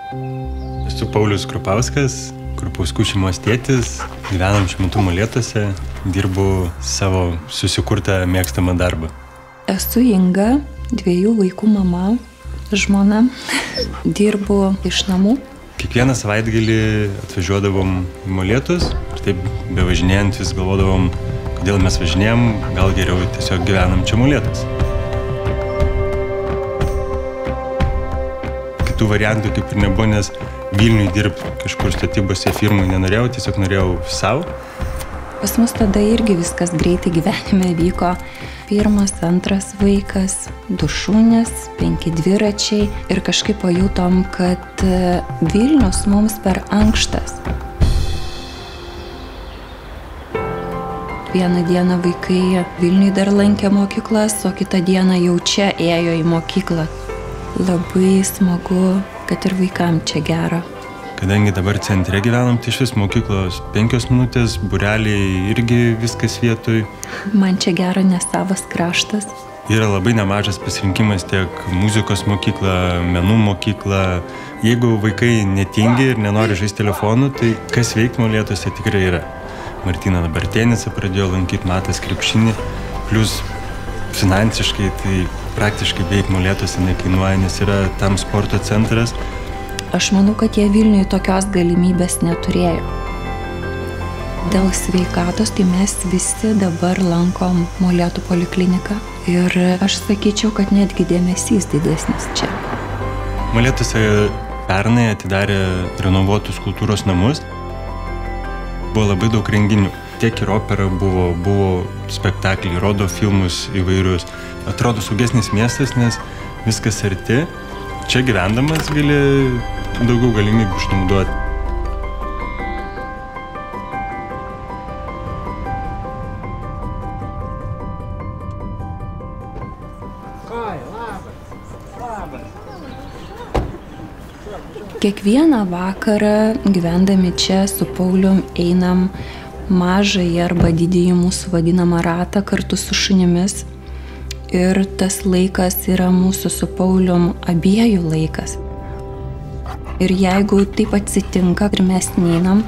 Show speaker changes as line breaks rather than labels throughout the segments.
Esu Paulius Krupauskas, Krupauskų šeimos tėtis, gyvenam šiuo metu Molėtuose, dirbu savo susikurtą mėgstamą darbą.
Esu Inga, 2 vaikų mama, žmona, dirbu iš namų.
Kiekvieną savaitgalį atvažiuodavom į Molėtus ir taip bevažinėjant vis galvodavom, kodėl mes važinėjom, gal geriau tiesiog gyvenam čia Molėtus. Kitų variantų kaip ir nebuvo, nes Vilniui dirbti kažkur statybose firmai nenorėjau, tiesiog norėjau savo.
Pas mus tada irgi viskas greitai gyvenime vyko. 1, 2 vaikas, 2 šunys, 5 dviračiai ir kažkaip pajutom, kad Vilnius mums per ankštas. Vieną dieną vaikai Vilniui dar lankė mokyklas, o kitą dieną jau čia ėjo į mokyklą. Labai smagu, kad ir vaikam čia gera.
Kadangi dabar centre gyvenam, tai iš vis mokyklos 5 minutės, būreliai irgi viskas vietoj.
Man čia gera, nes savas kraštas.
Yra labai nemažas pasirinkimas tiek muzikos mokykla, menų mokykla. Jeigu vaikai netingi ir nenori žaisti telefonu, tai kas veikti Molėtuose tikrai yra. Martina dabar tenisą pradėjo lankyti, Matas krepšinį, plus finansiškai tai praktiškai beveik Molėtuose nekainuoja, nes yra tam sporto centras.
Aš manau, kad jie Vilniui tokios galimybės neturėjo. Dėl sveikatos tai mes visi dabar lankom Molėtų polikliniką ir aš sakyčiau, kad netgi dėmesys didesnis čia.
Molėtuose pernai atidarė renovuotus kultūros namus. Buvo labai daug renginių. Tiek ir opera buvo spektakliai, rodo filmus įvairius. Atrodo saugesnis miestas, nes viskas arti. Čia gyvendamas gali daugiau galimybių išnaudoti.
Kiekvieną vakarą gyvendami čia su Paulium einam mažąjį arba didįjį mūsų vadinamą ratą kartu su šunimis. Ir tas laikas yra mūsų su Paulium abiejų laikas. Ir jeigu taip atsitinka ir mes neinam,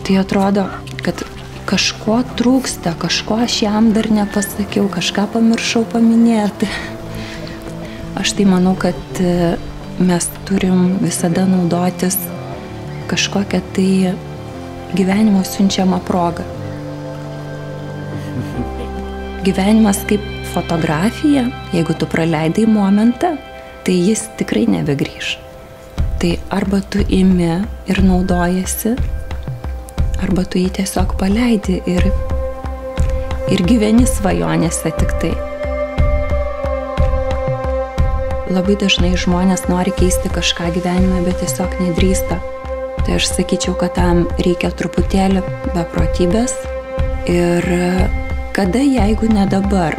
tai atrodo, kad kažko trūksta, kažko aš jam dar nepasakiau, kažką pamiršau paminėti. Aš tai manau, kad mes turim visada naudotis kažkokią tai gyvenimo siunčiamą progą. Gyvenimas kaip fotografija, jeigu tu praleidai momentą, tai jis tikrai nebegrįš. Tai arba tu imi ir naudojasi, arba tu jį tiesiog paleidi ir gyveni svajonėse tik tai. Labai dažnai žmonės nori keisti kažką gyvenime, bet tiesiog nedrįsta. Tai aš sakyčiau, kad tam reikia truputėlį beprotybės ir kada, jeigu ne dabar.